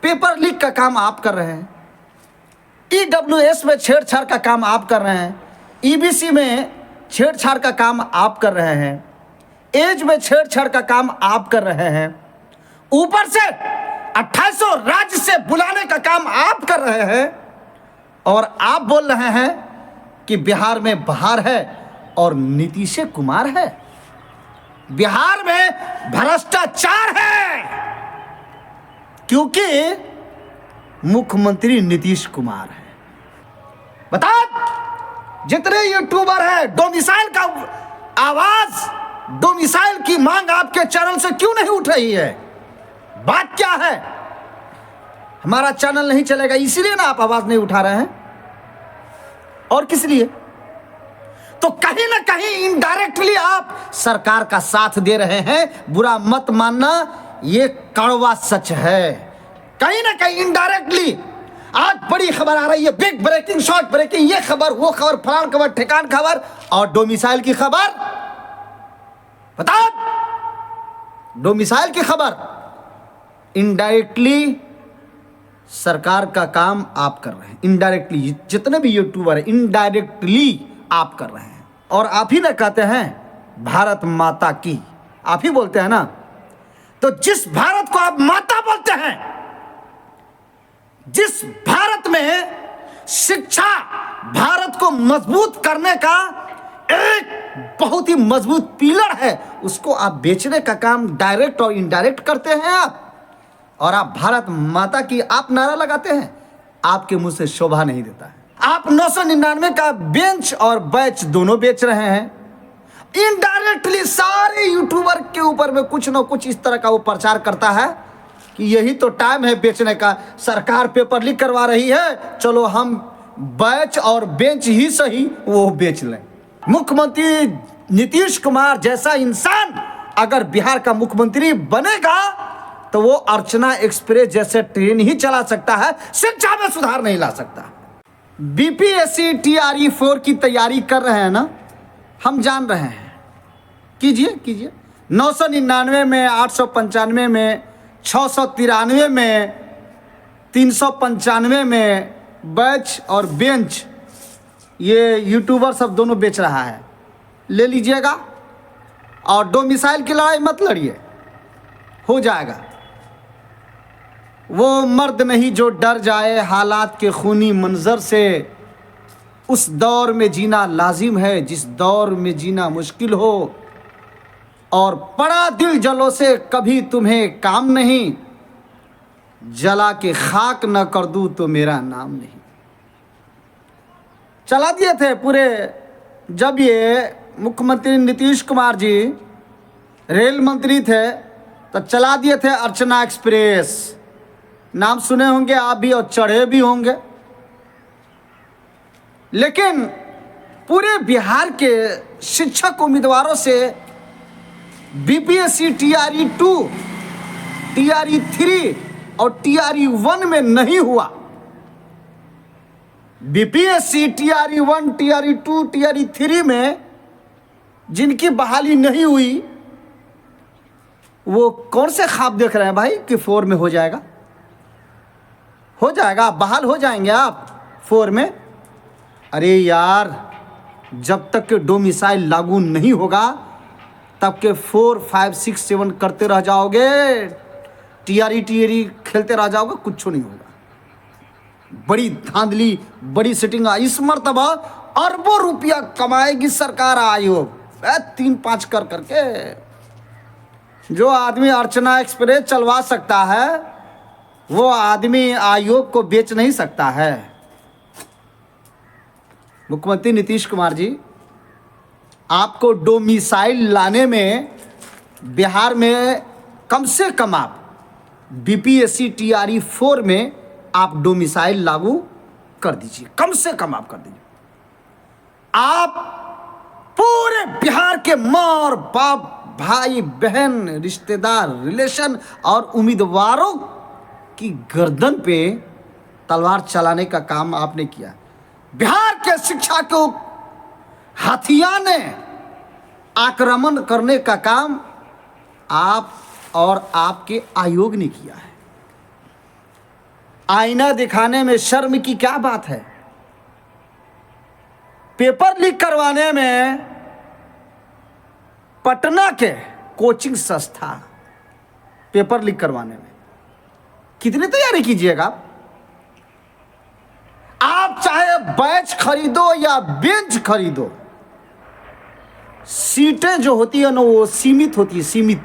Paper leak का काम आप कर रहे हैं, EWS में छेड़छाड़ का काम आप कर रहे हैं, EBC में छेड़छाड़ का काम आप कर रहे हैं, एज में छेड़छाड़ का काम आप कर रहे हैं, ऊपर से 2800 राज्य से बुलाने का काम आप कर रहे हैं, और आप बोल रहे हैं कि बिहार में बहार है और नीतीश कुमार है। बिहार में भ्रष्टाचार है क्योंकि मुख्यमंत्री नीतीश कुमार है। बता, जितने यूट्यूबर हैं, डोमिसाइल का आवाज, डोमिसाइल की मांग आपके चैनल से क्यों नहीं उठ रही है? बात क्या है? हमारा चैनल नहीं चलेगा इसीलिए ना आप आवाज नहीं उठा रहे हैं, और किस लिए? तो कहीं ना कहीं इनडायरेक्टली आप सरकार का साथ दे रहे हैं। बुरा मत मानना, ये कड़वा सच है। कहीं ना कहीं इनडायरेक्टली आज बड़ी खबर आ रही है, बिग ब्रेकिंग, शॉर्ट ब्रेकिंग, ये खबर, वो खबर, फलान खबर, ठिकान खबर, और डोमिसाइल की खबर। बता, डोमिसाइल की खबर इनडायरेक्टली सरकार का काम आप कर रहे हैं। इनडायरेक्टली जितने भी यूट्यूबर हैं, इनडायरेक्टली आप कर रहे हैं। और आप ही ना कहते हैं भारत माता की, आप ही बोलते हैं ना। तो जिस भारत को आप माता बोलते हैं, जिस भारत में शिक्षा भारत को मजबूत करने का एक बहुत ही मजबूत पिलर है, उसको आप बेचने का काम डायरेक्ट और इनडायरेक्ट करते हैं आप। और आप भारत माता की आप नारा लगाते हैं, आपके मुंह से शोभा नहीं देता है। आप 999 का बेंच और बैच दोनों बेच रहे हैं। इनडायरेक्टली सारे यूट्यूबर के ऊपर में कुछ ना कुछ इस तरह का वो प्रचार करता है कि यही तो टाइम है बेचने का। सरकार पेपर लीक करवा रही है, चलो हम बैच और बेंच ही सही वो बेच लें। मुख्यमंत्री नीतीश कुमार जैसा इंसान अगर बिहार का मुख्यमंत्री बनेगा तो वो अर्चना एक्सप्रेस जैसे ट्रेन ही चला सकता है, शिक्षा में सुधार नहीं ला सकता। BPSC TRE 4 की तैयारी कर रहे हैं ना, हम जान रहे हैं। कीजिए 999 में, 895 में, 693 में, 395 में बैच और बेंच ये यूट्यूबर सब दोनों बेच रहा है, ले लीजिएगा। और डोमिसाइल की लड़ाई मत लड़िए, हो जाएगा। वो मर्द नहीं जो डर जाए हालात के खूनी मंजर से, उस दौर में जीना लाजिम है जिस दौर में जीना मुश्किल हो, और पड़ा दिल जलो से कभी तुम्हें काम नहीं, जला के खाक न कर दूं तो मेरा नाम नहीं। चला दिए थे पूरे, जब ये मुख्यमंत्री नीतीश कुमार जी रेल मंत्री थे तो चला दिए थे अर्चना एक्सप्रेस। नाम सुने होंगे आप भी और चढ़े भी होंगे। लेकिन पूरे बिहार के शिक्षक उम्मीदवारों से BPSC TRE 2, TRE 3 और TRE 1 में नहीं हुआ। BPSC TRE 1, TRE 2, TRE 3 में जिनकी बहाली नहीं हुई, वो कौन से ख्वाब देख रहे हैं भाई कि 4 में हो जाएगा? हो जाएगा, बहाल हो जाएंगे आप 4 में। अरे यार, जब तक के डोमिसाइल लागू नहीं होगा तब के 4, 5, 6, 7 करते रह जाओगे, TRE खेलते रह जाओगे, कुछ नहीं होगा। बड़ी धांधली, बड़ी सिटिंग, इस मर्तबा अरबों रुपया कमाएगी सरकार आयोग 3-5 कर करके। जो आदमी अर्चना एक्सप्रेस चलवा सकता है वो आदमी आयोग को बेच नहीं सकता है। मुख्यमंत्री नीतीश कुमार जी, आपको डोमिसाइल लाने में बिहार में कम से कम आप BPSC TRE 4 में आप डोमिसाइल लागू कर दीजिए, कम से कम आप कर दीजिए। आप पूरे बिहार के माँ और बाप, भाई बहन, रिश्तेदार, रिलेशन और उम्मीदवारों की गर्दन पे तलवार चलाने का काम आपने किया। बिहार के शिक्षा को हथियाने आक्रमण करने का काम आप और आपके आयोग ने किया है। आईना दिखाने में शर्म की क्या बात है? पेपर लीक करवाने में पटना के कोचिंग संस्था, पेपर लीक करवाने में कितनी तैयारी कीजिएगा आप चाहे बैच खरीदो या बेंच खरीदो, सीटें जो होती है ना वो सीमित होती है, सीमित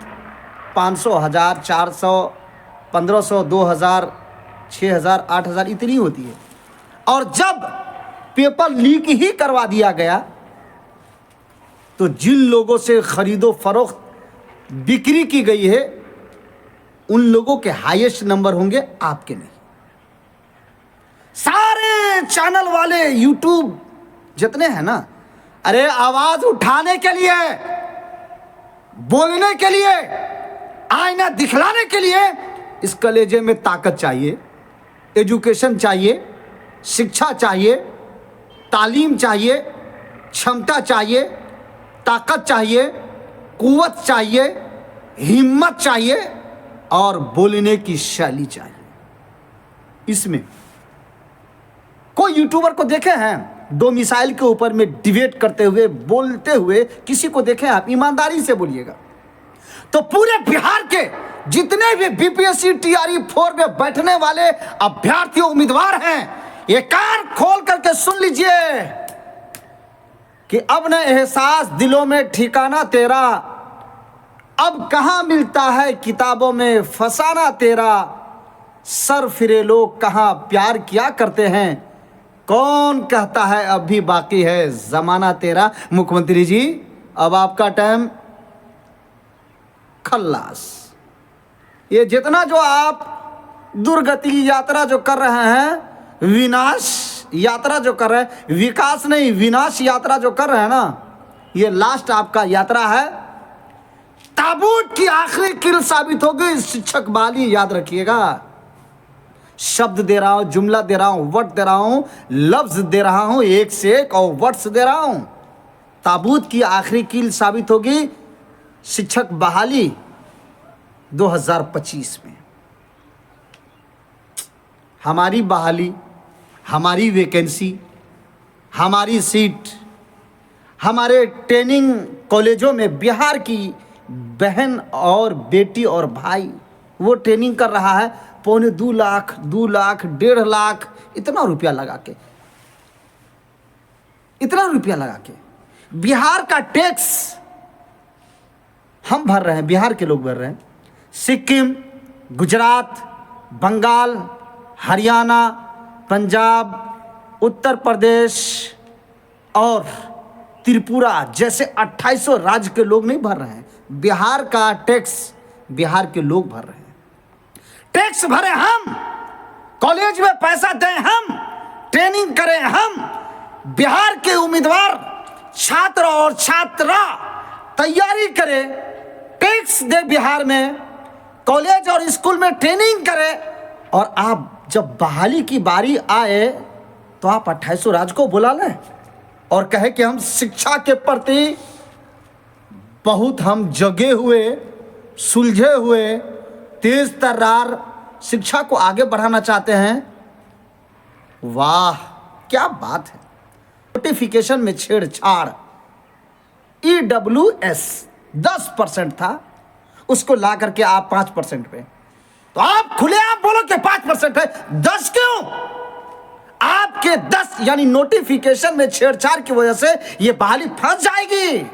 500, 1000, 400, 1500, 2000, 6000, 8000 इतनी होती है। और जब पेपर लीक ही करवा दिया गया तो जिन लोगों से खरीदो फरोख्त बिक्री की गई है उन लोगों के हाईएस्ट नंबर होंगे, आपके नहीं। सारे चैनल वाले यूट्यूब जितने हैं ना, अरे आवाज उठाने के लिए, बोलने के लिए, आईना दिखलाने के लिए इस कलेजे में ताकत चाहिए, एजुकेशन चाहिए, शिक्षा चाहिए, तालीम चाहिए, क्षमता चाहिए, ताकत चाहिए, कुव्वत चाहिए, हिम्मत चाहिए और बोलने की शैली चाहिए। इसमें कोई यूट्यूबर को देखे हैं दो मिसाइल के ऊपर में डिबेट करते हुए, बोलते हुए किसी को देखे? आप ईमानदारी से बोलिएगा। तो पूरे बिहार के जितने भी बीपीएससी टीआरई 4 में बैठने वाले अभ्यर्थी उम्मीदवार हैं, ये कान खोल करके सुन लीजिए कि अब न एहसास दिलों में ठिकाना तेरा, अब कहां मिलता है किताबों में फसाना तेरा, सर फिरे लोग कहां प्यार किया करते हैं, कौन कहता है अब भी बाकी है जमाना तेरा। मुख्यमंत्री जी अब आपका टाइम खल्लास। ये जितना जो आप दुर्गति यात्रा जो कर रहे हैं, विनाश यात्रा जो कर रहे हैं, विकास नहीं विनाश यात्रा जो कर रहे हैं ना, ये लास्ट आपका यात्रा है। ताबूत की आखिरी कील साबित होगी शिक्षक बहाली, याद रखिएगा। शब्द दे रहा हूं, जुमला दे रहा हूं, वर्ड दे रहा हूं, लफ्ज दे रहा हूं, एक से एक और वर्ड्स दे रहा हूं। ताबूत की आखिरी कील साबित होगी शिक्षक बहाली 2025 में। हमारी बहाली, हमारी वैकेंसी, हमारी सीट, हमारे ट्रेनिंग कॉलेजों में बिहार की बहन और बेटी और भाई वो ट्रेनिंग कर रहा है 2.25 लाख, 2 लाख, 1.5 लाख, इतना रुपया लगा के, इतना रुपया लगा के। बिहार का टैक्स हम भर रहे हैं, बिहार के लोग भर रहे हैं। सिक्किम, गुजरात, बंगाल, हरियाणा, पंजाब, उत्तर प्रदेश और त्रिपुरा जैसे 2800 राज्य के लोग नहीं भर रहे हैं। बिहार का टैक्स बिहार के लोग भर रहे हैं। टैक्स भरे हम, कॉलेज में पैसा दें हम, ट्रेनिंग करें हम। बिहार के उम्मीदवार छात्र और छात्रा तैयारी करें, टैक्स दे बिहार में, कॉलेज और स्कूल में ट्रेनिंग करें। और आप जब बहाली की बारी आए तो आप 2800 राज्य को बुला लें और कहे कि हम शिक्षा के प्रति बहुत हम जगे हुए, सुलझे हुए, तेज तर्रार शिक्षा को आगे बढ़ाना चाहते हैं। वाह क्या बात है। नोटिफिकेशन में छेड़छाड़, EWS 10% था, उसको ला करके आप 5% पे, तो आप खुले आप बोलो कि 5% है, 10 क्यों? आपके 10 यानी नोटिफिकेशन में छेड़छाड़ की वजह से ये बहाली फंस जाएगी।